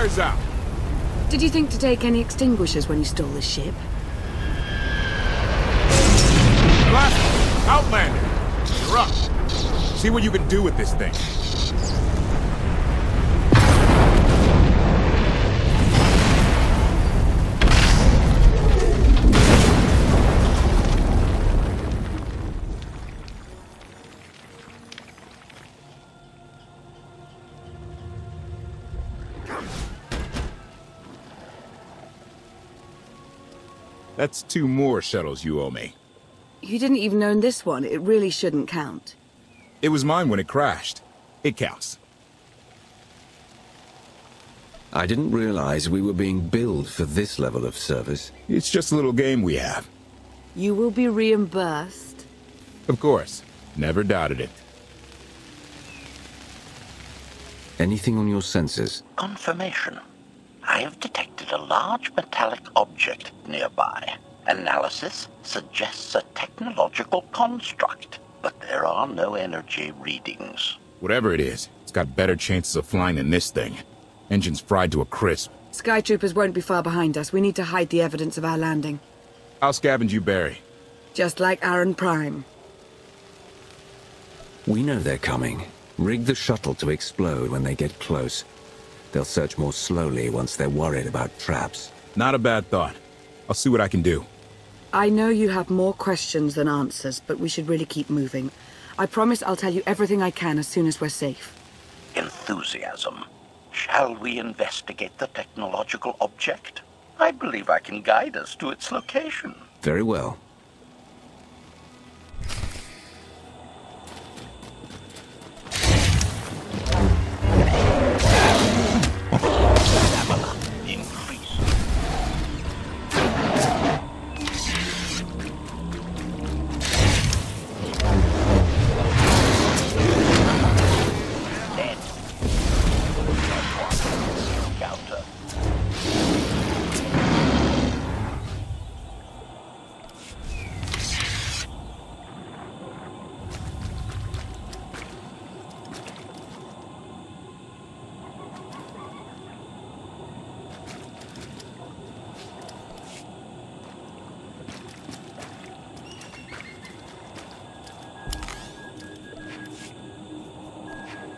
fire's out. Did you think to take any extinguishers when you stole the ship? Blast! Outlander! You're up. See what you can do with this thing. That's 2 more shuttles you owe me. You didn't even own this one. It really shouldn't count. It was mine when it crashed. It counts. I didn't realize we were being billed for this level of service. It's just a little game we have. You will be reimbursed. Of course. Never doubted it. Anything on your sensors? Confirmation. I have detected a large metallic object nearby. Analysis suggests a technological construct, but there are no energy readings. Whatever it is, it's got better chances of flying than this thing. Engine's fried to a crisp. Skytroopers won't be far behind us. We need to hide the evidence of our landing. I'll scavenge you, Barry. Just like Aaron Prime. We know they're coming. Rig the shuttle to explode when they get close. They'll search more slowly once they're worried about traps. Not a bad thought. I'll see what I can do. I know you have more questions than answers, but we should really keep moving. I promise I'll tell you everything I can as soon as we're safe. Enthusiasm. Shall we investigate the technological object? I believe I can guide us to its location. Very well.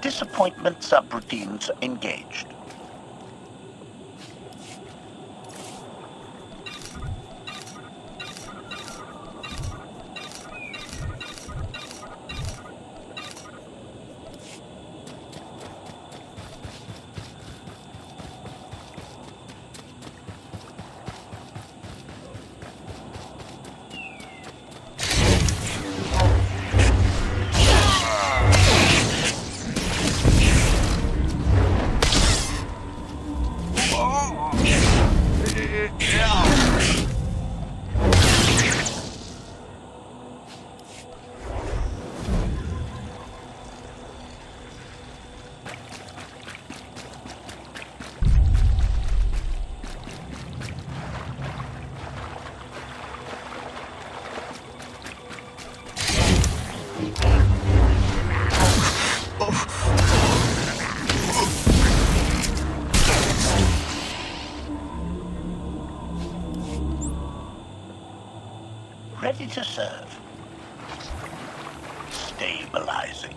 Disappointment subroutines engaged. Ready to serve. Stabilizing.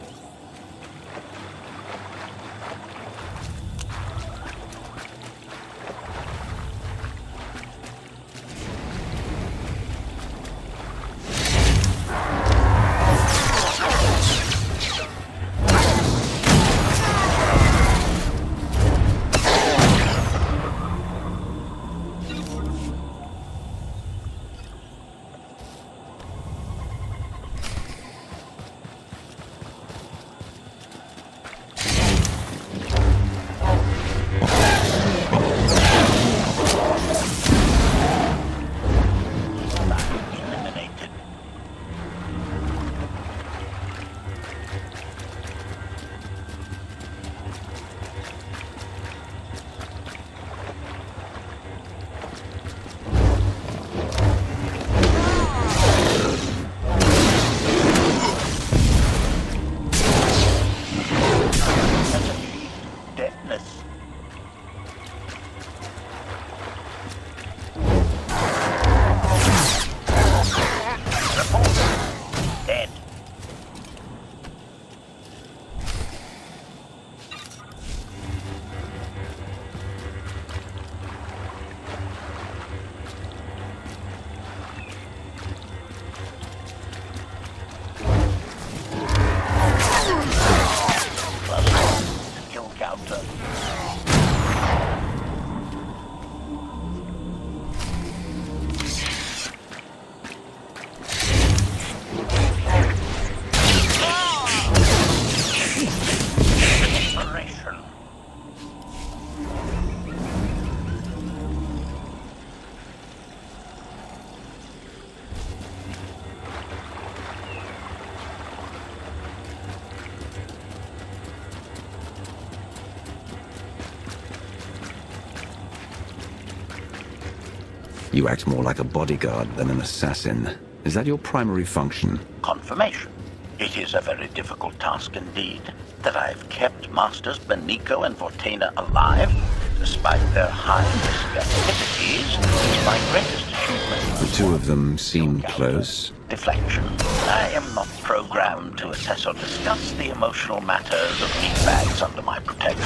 You act more like a bodyguard than an assassin. Is that your primary function? Confirmation. It is a very difficult task indeed. That I've kept Masters Benico and Vortena alive, despite their high risk activities, is my greatest achievement. The two of them seem close. Deflection. I am not programmed to assess or discuss the emotional matters of meatbags under my protection.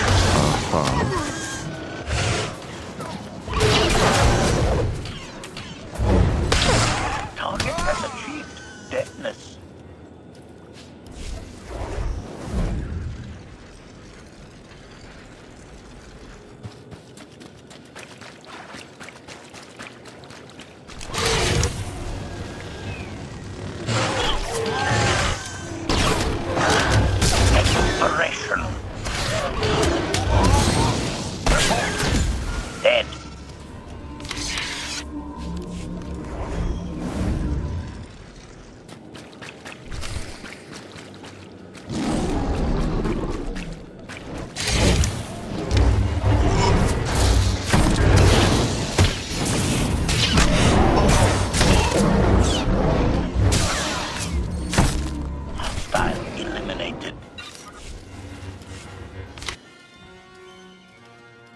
Target has achieved deadness. Dead. Hostile eliminated.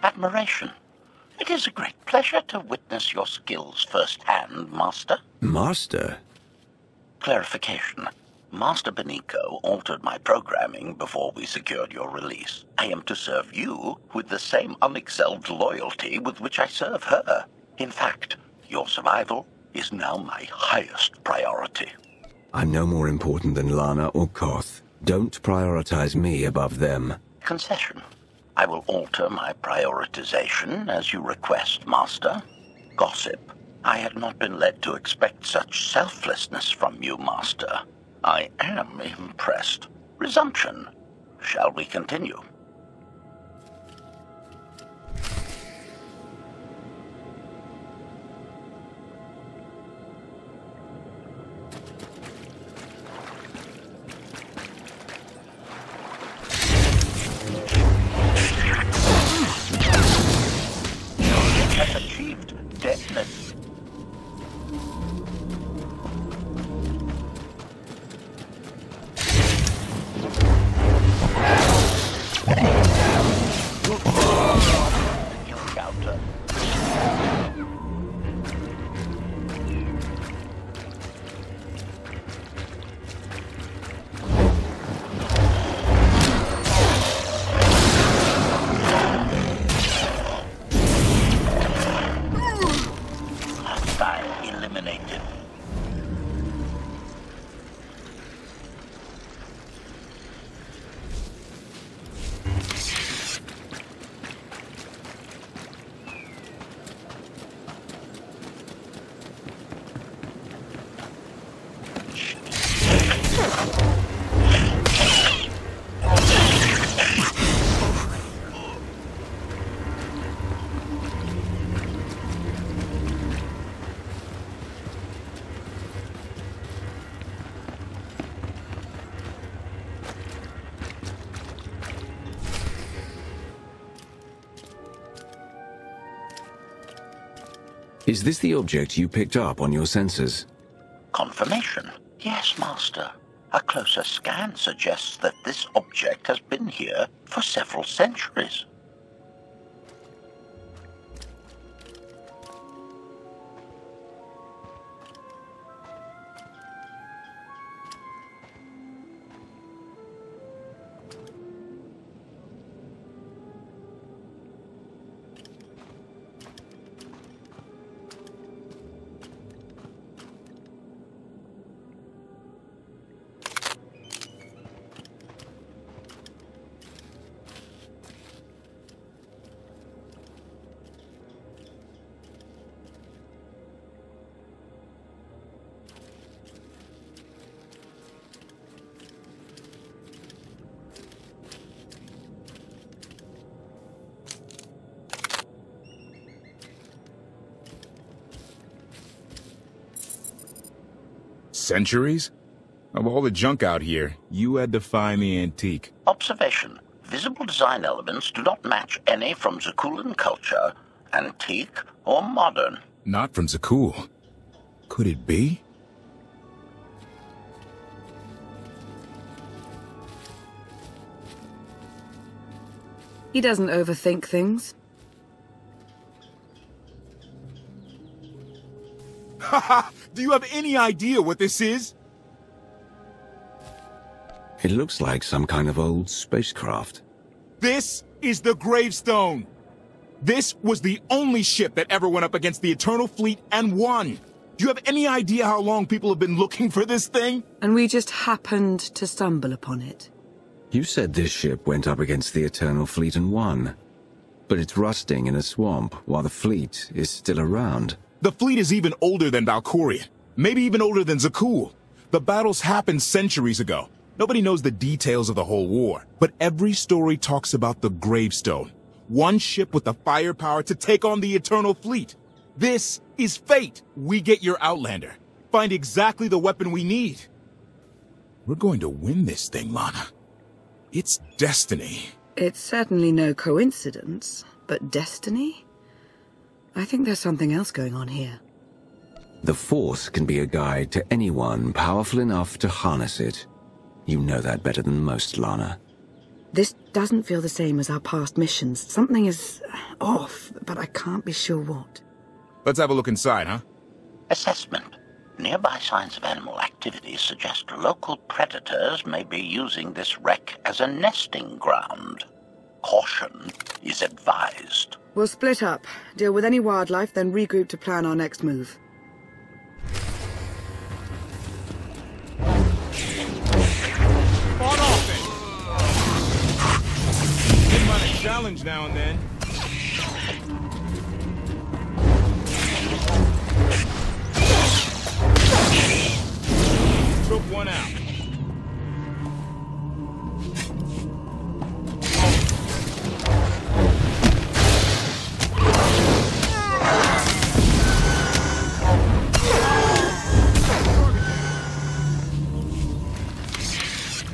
Admiration. It is a great pleasure to witness your skills firsthand, Master. Master? Clarification. Master Benico altered my programming before we secured your release. I am to serve you with the same unexcelled loyalty with which I serve her. In fact, your survival is now my highest priority. I'm no more important than Lana or Koth. Don't prioritize me above them. Concession. I will alter my prioritization as you request, Master. Gossip. I had not been led to expect such selflessness from you, Master. I am impressed. Resumption. Shall we continue? Has achieved deadness. Encounter. Hostile eliminated. Is this the object you picked up on your sensors? Confirmation. Yes, Master. A closer scan suggests that this object has been here for several centuries. Centuries? Of all the junk out here, you had to find the antique. Observation. Visible design elements do not match any from Zakulan culture, antique or modern. Not from Zakul. Could it be? He doesn't overthink things. Haha! Do you have any idea what this is? It looks like some kind of old spacecraft. This is the Gravestone. This was the only ship that ever went up against the Eternal Fleet and won. Do you have any idea how long people have been looking for this thing? And we just happened to stumble upon it. You said this ship went up against the Eternal Fleet and won. But it's rusting in a swamp while the fleet is still around. The fleet is even older than Valkyria. Maybe even older than Zakul. The battles happened centuries ago. Nobody knows the details of the whole war. But every story talks about the Gravestone. One ship with the firepower to take on the Eternal Fleet. This is fate. We get your Outlander. Find exactly the weapon we need. We're going to win this thing, Lana. It's destiny. It's certainly no coincidence, but destiny? I think there's something else going on here. The Force can be a guide to anyone powerful enough to harness it. You know that better than most, Lana. This doesn't feel the same as our past missions. Something is off, but I can't be sure what. Let's have a look inside, huh? Assessment. Nearby signs of animal activity suggest local predators may be using this wreck as a nesting ground. Caution is advised. We'll split up, deal with any wildlife, then regroup to plan our next move. On offense! They might a challenge now and then. Took one out.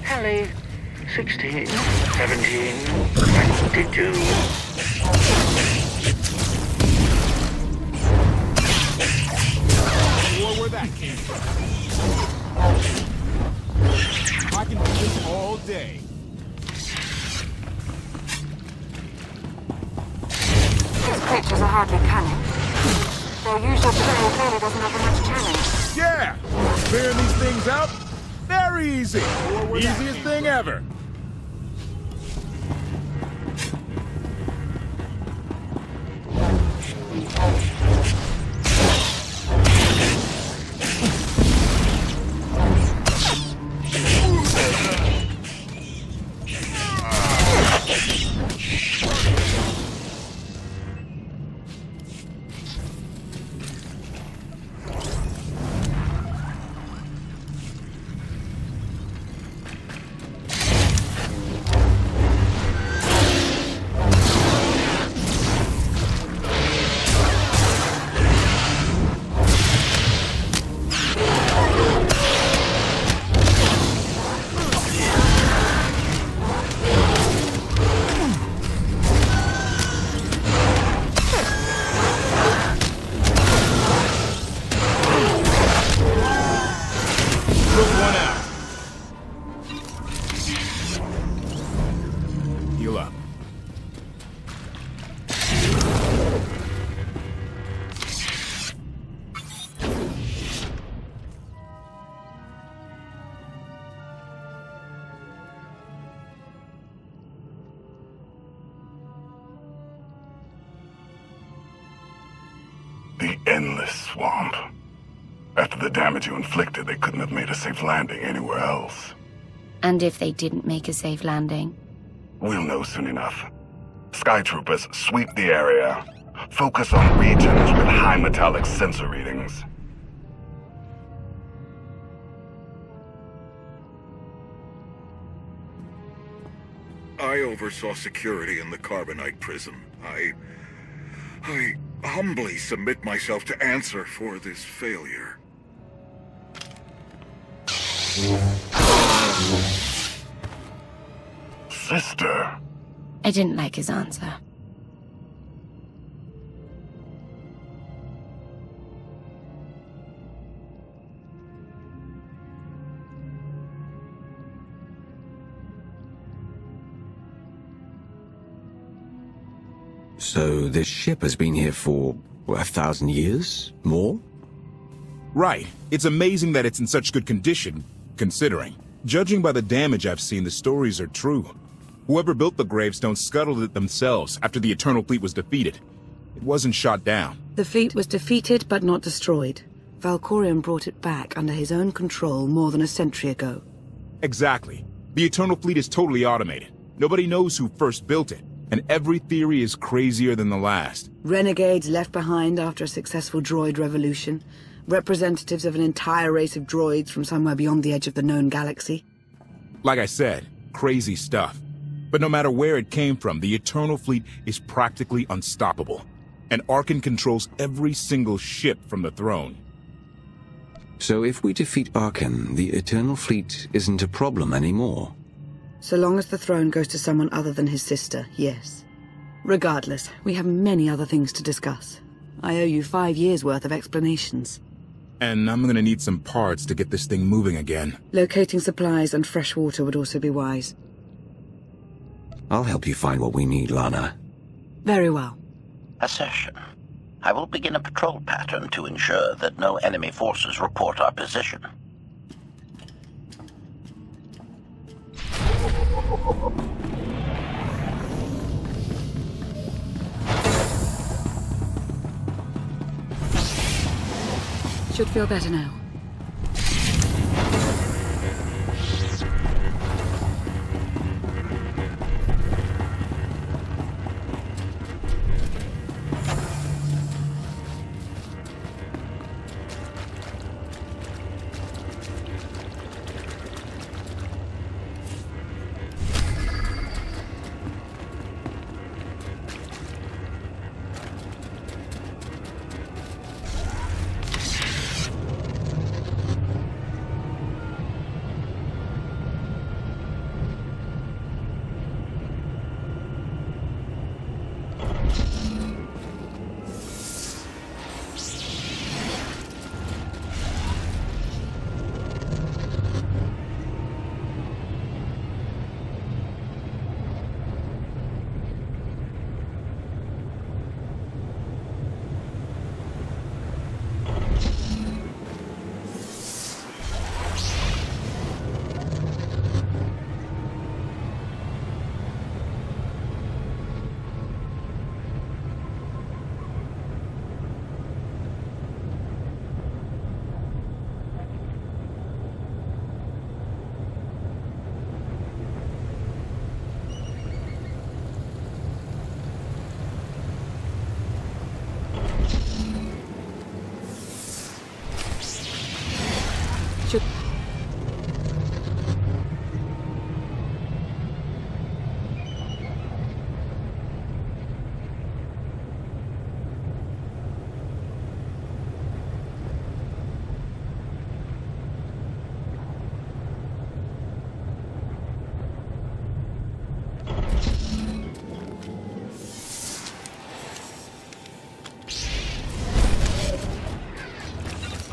Kelly, 16, 17, 22. Or where that came from. I can do this all day. These creatures are hardly cunning. Their usual prey clearly doesn't offer much challenge. Yeah! Clearing these things out? Very easy. Easiest thing ever. The endless swamp. After the damage you inflicted, they couldn't have made a safe landing anywhere else. And if they didn't make a safe landing? We'll know soon enough. Sky Troopers, sweep the area. Focus on regions with high metallic sensor readings. I oversaw security in the Carbonite prison. I humbly submit myself to answer for this failure. Sister. I didn't like his answer. So this ship has been here for 1,000 years? More? Right. It's amazing that it's in such good condition, considering. Judging by the damage I've seen, the stories are true. Whoever built the Gravestone scuttled it themselves after the Eternal Fleet was defeated. It wasn't shot down. The fleet was defeated but not destroyed. Valkorion brought it back under his own control more than a century ago. Exactly. The Eternal Fleet is totally automated. Nobody knows who first built it, and every theory is crazier than the last. Renegades left behind after a successful droid revolution. Representatives of an entire race of droids from somewhere beyond the edge of the known galaxy. Like I said, crazy stuff. But no matter where it came from, the Eternal Fleet is practically unstoppable. And Arkan controls every single ship from the throne. So if we defeat Arkan, the Eternal Fleet isn't a problem anymore? So long as the throne goes to someone other than his sister, yes. Regardless, we have many other things to discuss. I owe you 5 years' worth of explanations. And I'm gonna need some parts to get this thing moving again. Locating supplies and fresh water would also be wise. I'll help you find what we need, Lana. Very well. Assertion. I will begin a patrol pattern to ensure that no enemy forces report our position. Should feel better now.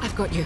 I've got you.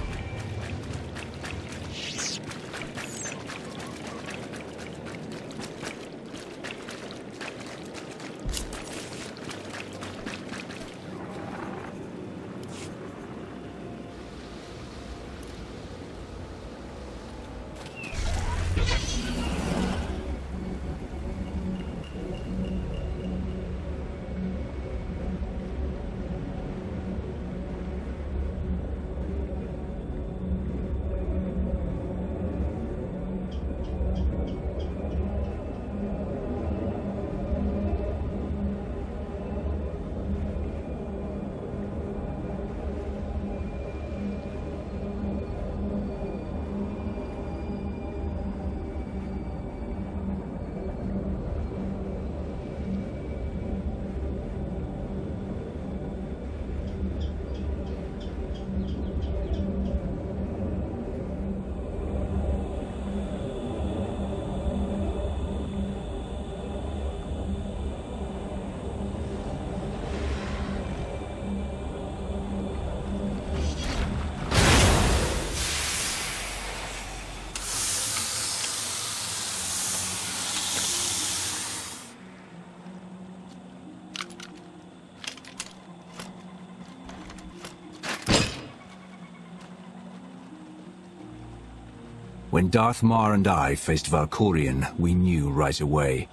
When Darth Mar and I faced Valkorion, we knew right away.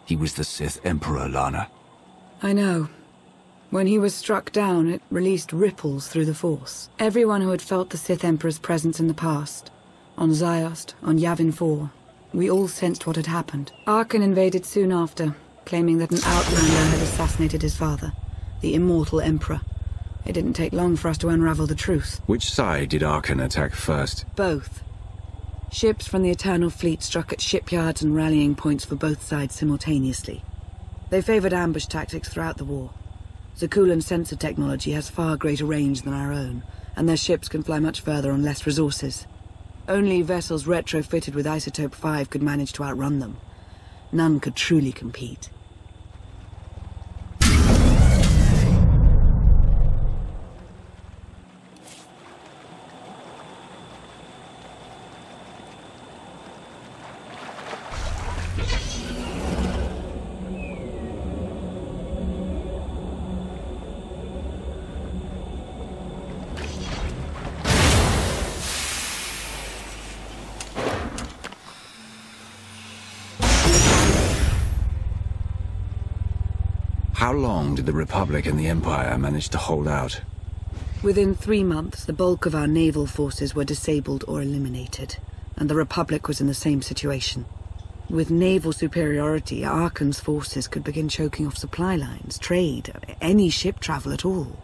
He was the Sith Emperor, Lana. I know. When he was struck down, it released ripples through the Force. Everyone who had felt the Sith Emperor's presence in the past, on Ziost, on Yavin 4, we all sensed what had happened. Arkan invaded soon after, claiming that an outlander had assassinated his father, the immortal Emperor. It didn't take long for us to unravel the truth. Which side did Arkan attack first? Both. Ships from the Eternal Fleet struck at shipyards and rallying points for both sides simultaneously. They favored ambush tactics throughout the war. Zakulan's sensor technology has far greater range than our own, and their ships can fly much further on less resources. Only vessels retrofitted with Isotope 5 could manage to outrun them. None could truly compete. How long did the Republic and the Empire manage to hold out? Within 3 months, the bulk of our naval forces were disabled or eliminated, and the Republic was in the same situation. With naval superiority, Arkan's forces could begin choking off supply lines, trade, any ship travel at all.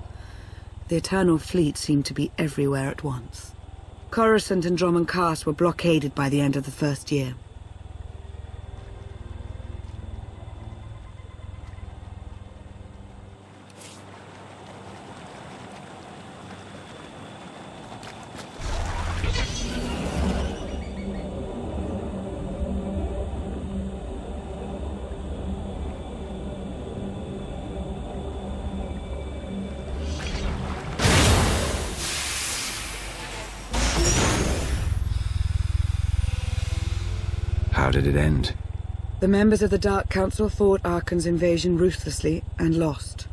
The Eternal Fleet seemed to be everywhere at once. Coruscant and Dromund Kaas were blockaded by the end of the first year. How did it end? The members of the Dark Council fought Arkan's invasion ruthlessly and lost.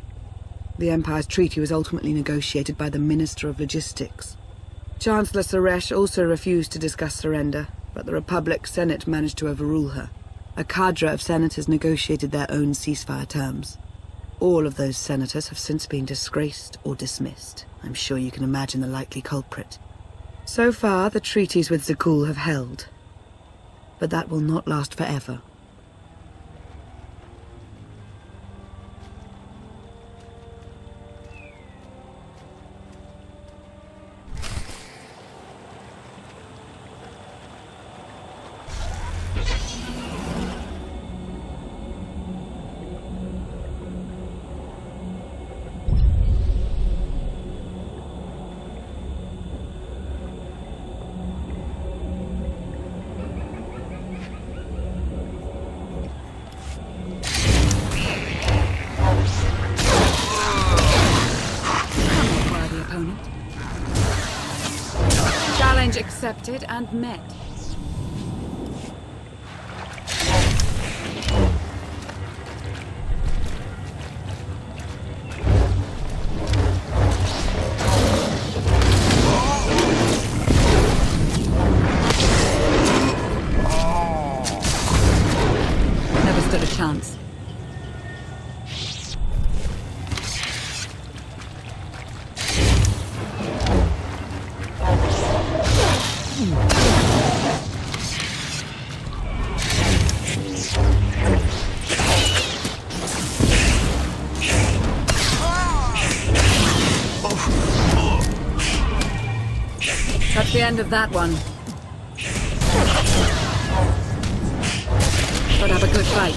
The Empire's treaty was ultimately negotiated by the Minister of Logistics. Chancellor Suresh also refused to discuss surrender, but the Republic Senate managed to overrule her. A cadre of senators negotiated their own ceasefire terms. All of those senators have since been disgraced or dismissed. I'm sure you can imagine the likely culprit. So far, the treaties with Zakul have held. But that will not last forever. Challenge accepted and met. Never stood a chance. That's the end of that one. But have a good fight.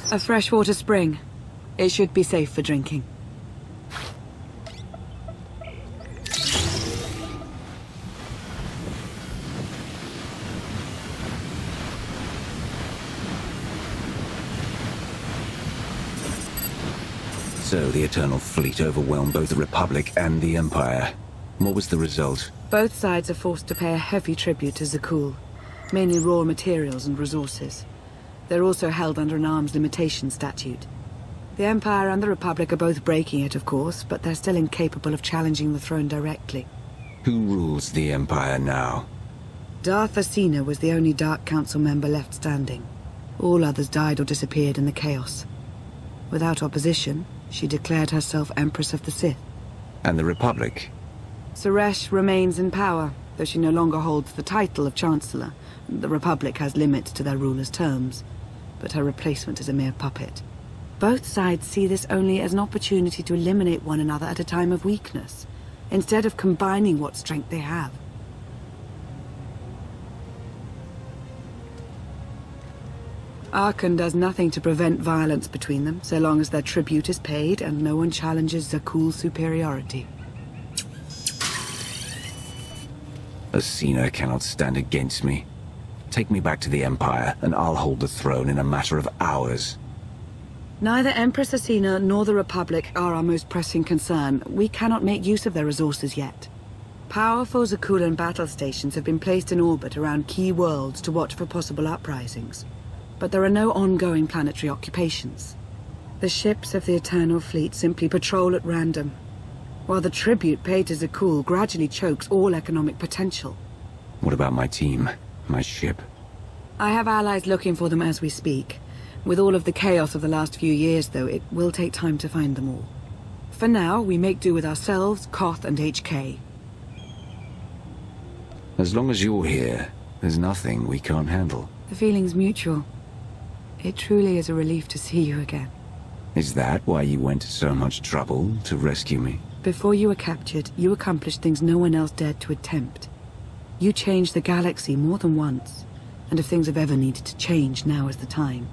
A freshwater spring. It should be safe for drinking. So the Eternal Fleet overwhelmed both the Republic and the Empire. What was the result? Both sides are forced to pay a heavy tribute to Zakul, mainly raw materials and resources. They're also held under an arms limitation statute. The Empire and the Republic are both breaking it, of course, but they're still incapable of challenging the throne directly. Who rules the Empire now? Darth Asina was the only Dark Council member left standing. All others died or disappeared in the chaos. Without opposition, she declared herself Empress of the Sith. And the Republic? Suresh remains in power, though she no longer holds the title of Chancellor. The Republic has limits to their ruler's terms, but her replacement is a mere puppet. Both sides see this only as an opportunity to eliminate one another at a time of weakness, instead of combining what strength they have. Arkan does nothing to prevent violence between them, so long as their tribute is paid and no one challenges Zakul's superiority. Asina cannot stand against me. Take me back to the Empire, and I'll hold the throne in a matter of hours. Neither Empress Asina nor the Republic are our most pressing concern. We cannot make use of their resources yet. Powerful Zakulan battle stations have been placed in orbit around key worlds to watch for possible uprisings. But there are no ongoing planetary occupations. The ships of the Eternal Fleet simply patrol at random, while the tribute paid to Zakul gradually chokes all economic potential. What about my team? My ship? I have allies looking for them as we speak. With all of the chaos of the last few years, though, it will take time to find them all. For now, we make do with ourselves, Koth, and HK. As long as you're here, there's nothing we can't handle. The feeling's mutual. It truly is a relief to see you again. Is that why you went to so much trouble to rescue me? Before you were captured, you accomplished things no one else dared to attempt. You changed the galaxy more than once, and if things have ever needed to change, now is the time.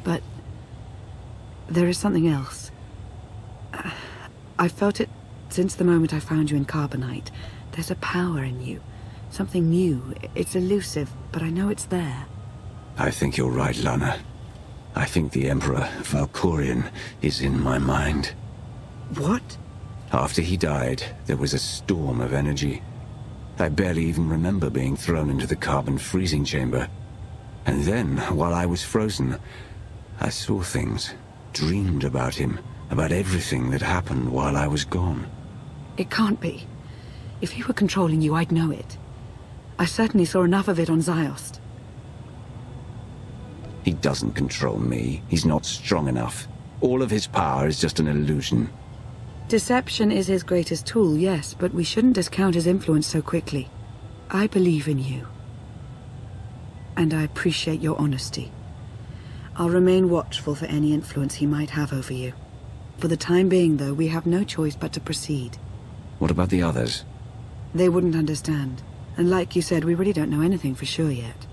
But there is something else. I've felt it since the moment I found you in Carbonite. There's a power in you. Something new. It's elusive, but I know it's there. I think you're right, Lana. I think the Emperor Valkorion is in my mind. What? After he died, there was a storm of energy. I barely even remember being thrown into the carbon freezing chamber. And then, while I was frozen, I saw things, dreamed about him, about everything that happened while I was gone. It can't be. If he were controlling you, I'd know it. I certainly saw enough of it on Ziost. He doesn't control me. He's not strong enough. All of his power is just an illusion. Deception is his greatest tool, yes, but we shouldn't discount his influence so quickly. I believe in you. And I appreciate your honesty. I'll remain watchful for any influence he might have over you. For the time being, though, we have no choice but to proceed. What about the others? They wouldn't understand. And like you said, we really don't know anything for sure yet.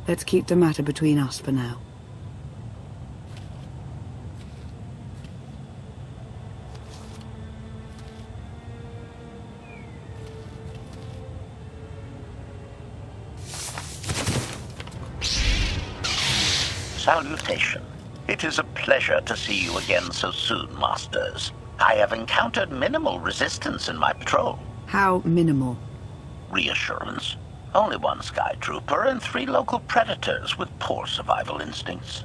Let's keep the matter between us for now. Salutation. It is a pleasure to see you again so soon, Masters. I have encountered minimal resistance in my patrol. How minimal? Reassurance. Only one Sky Trooper and 3 local predators with poor survival instincts.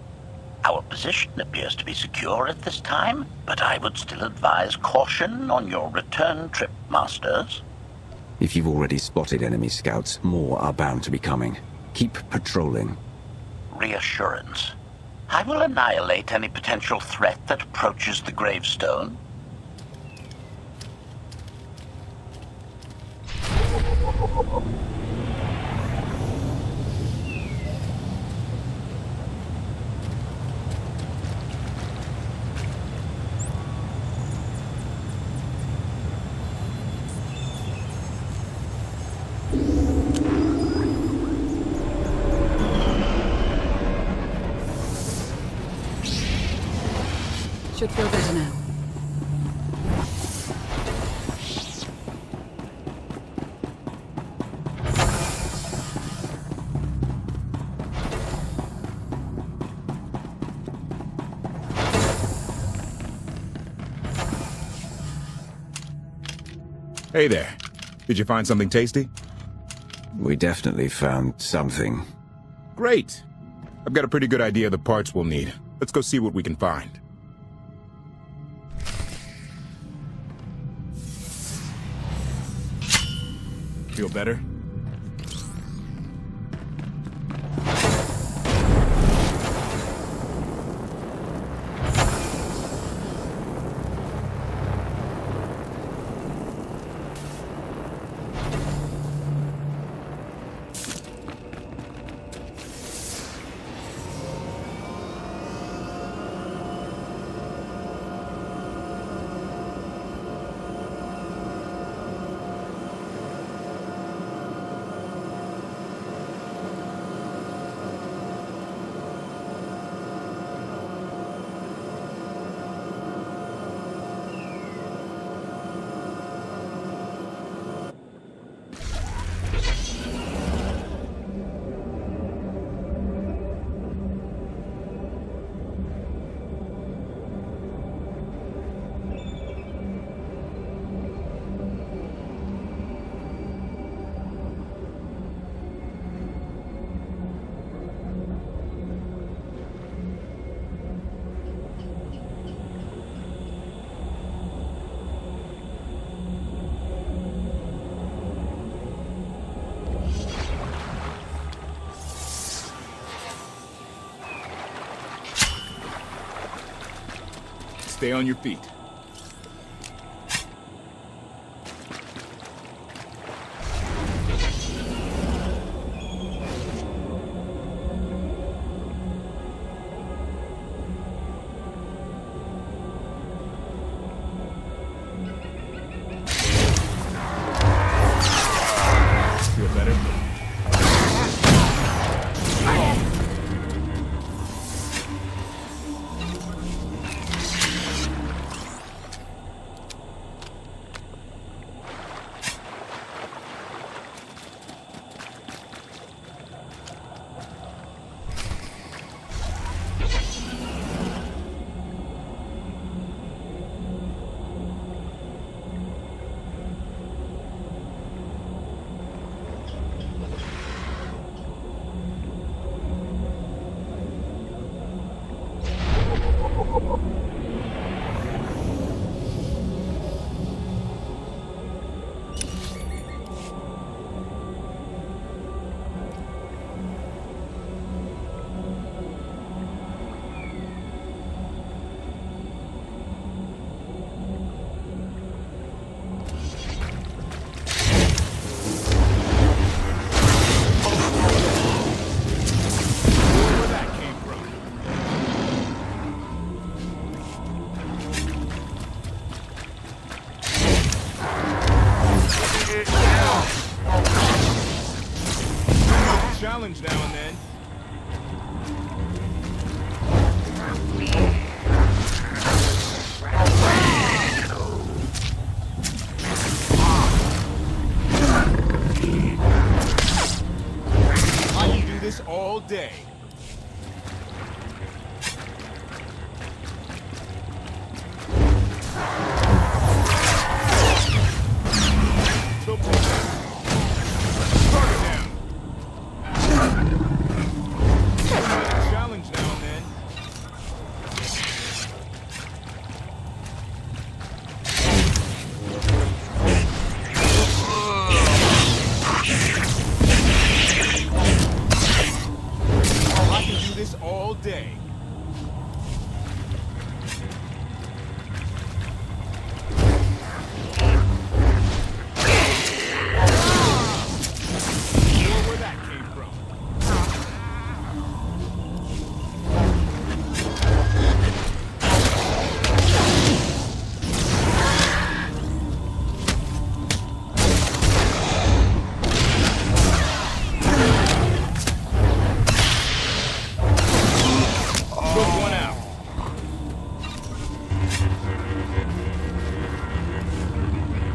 Our position appears to be secure at this time, but I would still advise caution on your return trip, Masters. If you've already spotted enemy scouts, more are bound to be coming. Keep patrolling. Reassurance. I will annihilate any potential threat that approaches the Gravestone. Should feel better now. Hey there. Did you find something tasty? We definitely found something. Great. I've got a pretty good idea of the parts we'll need. Let's go see what we can find. Feel better? Stay on your feet. Feel better? Challenge now and then. I can do this all day. Challenge now and then.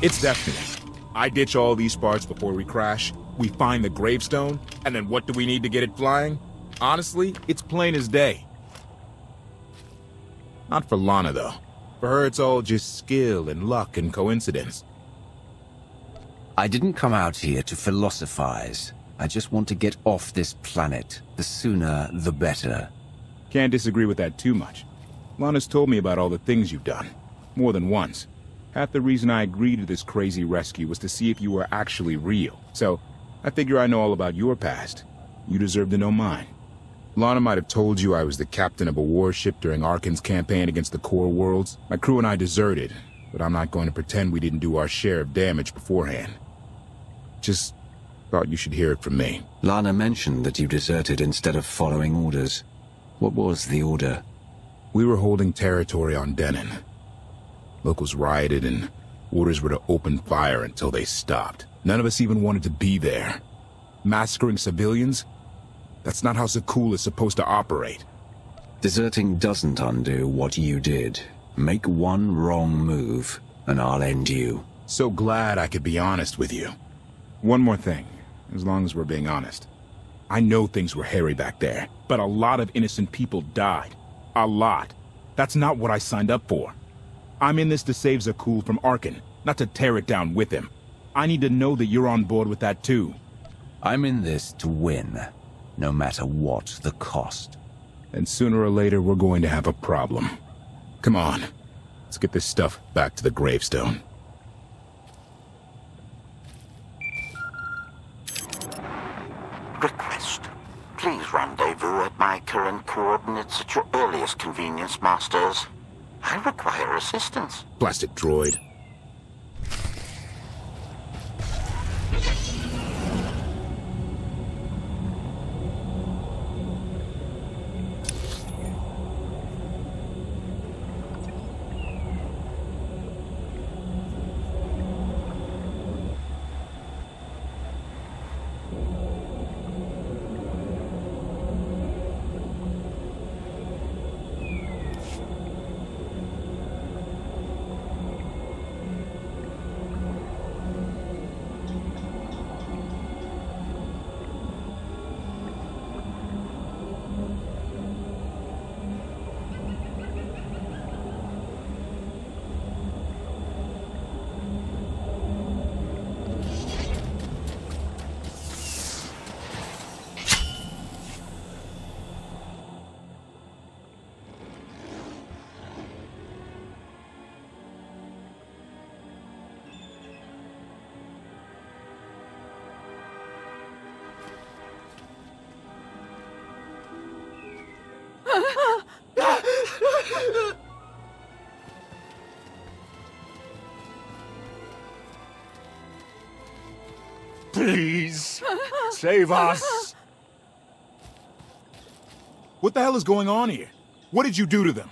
It's definite. I ditch all these parts before we crash, we find the Gravestone, and then what do we need to get it flying? Honestly, it's plain as day. Not for Lana, though. For her, it's all just skill and luck and coincidence. I didn't come out here to philosophize. I just want to get off this planet. The sooner, the better. Can't disagree with that too much. Lana's told me about all the things you've done. More than once. Half the reason I agreed to this crazy rescue was to see if you were actually real. So, I figure I know all about your past. You deserve to know mine. Lana might have told you I was the captain of a warship during Arkan's campaign against the Core Worlds. My crew and I deserted, but I'm not going to pretend we didn't do our share of damage beforehand. Just thought you should hear it from me. Lana mentioned that you deserted instead of following orders. What was the order? We were holding territory on Denon. Locals rioted and orders were to open fire until they stopped. None of us even wanted to be there. Massacring civilians? That's not how Zakul is supposed to operate. Deserting doesn't undo what you did. Make one wrong move, and I'll end you. So glad I could be honest with you. One more thing, as long as we're being honest. I know things were hairy back there, but a lot of innocent people died. A lot. That's not what I signed up for. I'm in this to save Zakul from Arkan, not to tear it down with him. I need to know that you're on board with that too. I'm in this to win, no matter what the cost. And sooner or later we're going to have a problem. Come on, let's get this stuff back to the Gravestone. Request. Please rendezvous at my current coordinates at your earliest convenience, Masters. I require assistance. Plastic droid. Please, save us. What the hell is going on here? What did you do to them?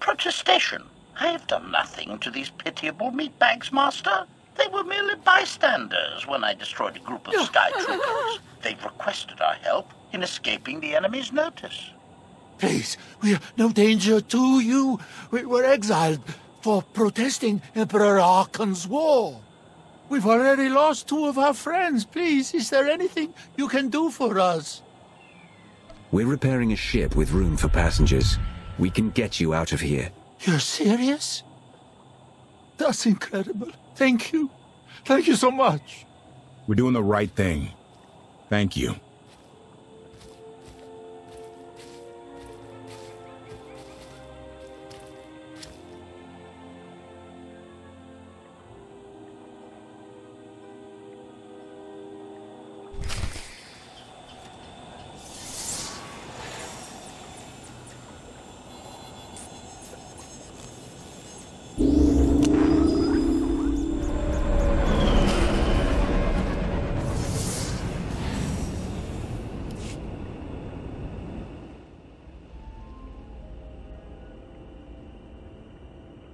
Protestation. I have done nothing to these pitiable meatbags, Master. They were merely bystanders when I destroyed a group of Sky Troopers. They've requested our help in escaping the enemy's notice. Please, we are no danger to you. We were exiled for protesting Emperor Arkan's war. We've already lost 2 of our friends. Please, is there anything you can do for us? We're repairing a ship with room for passengers. We can get you out of here. You're serious? That's incredible. Thank you. Thank you so much. We're doing the right thing. Thank you.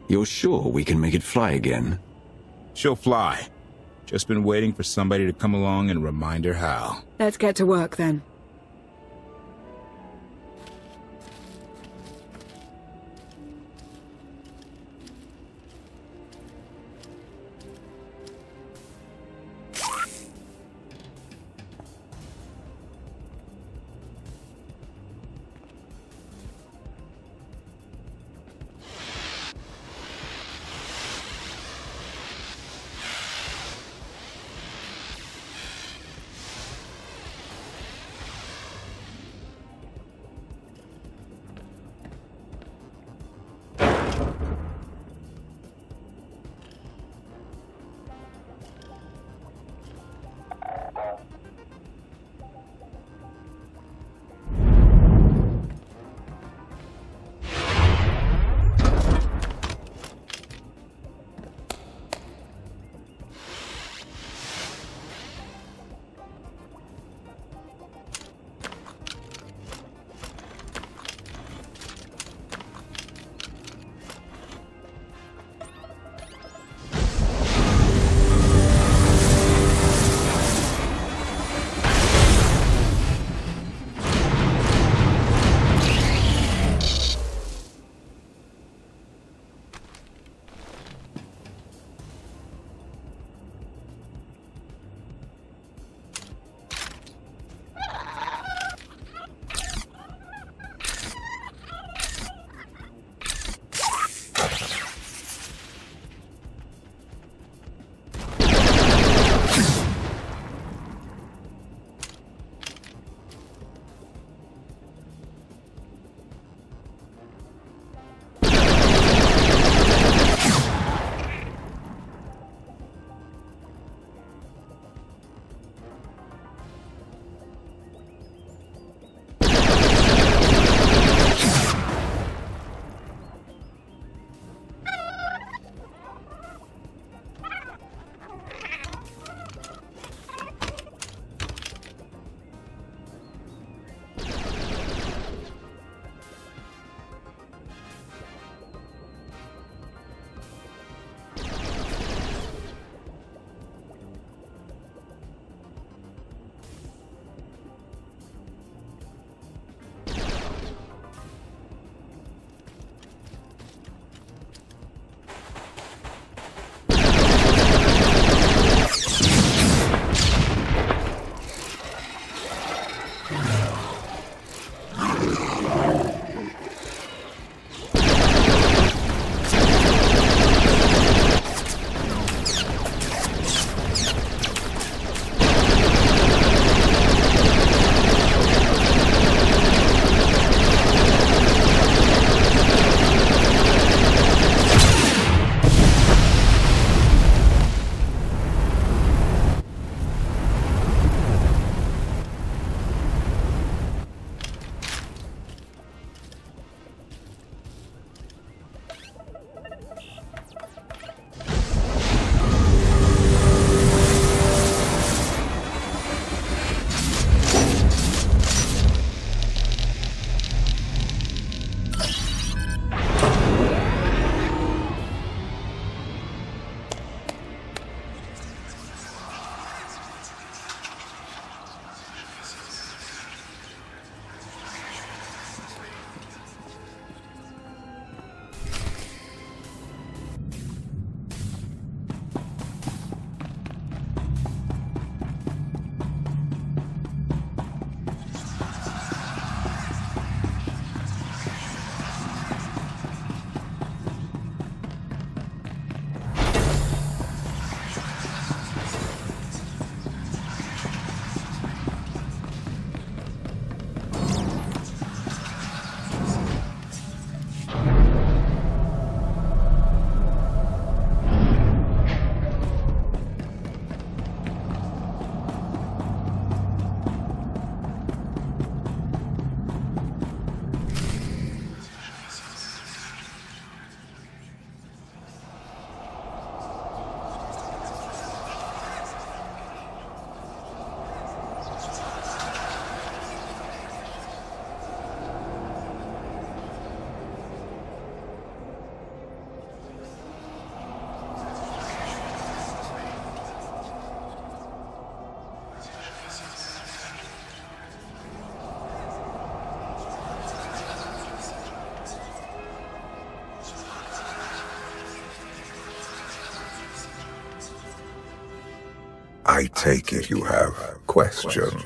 You're sure we can make it fly again? She'll fly. Just been waiting for somebody to come along and remind her how. Let's get to work then. I take it you have questions.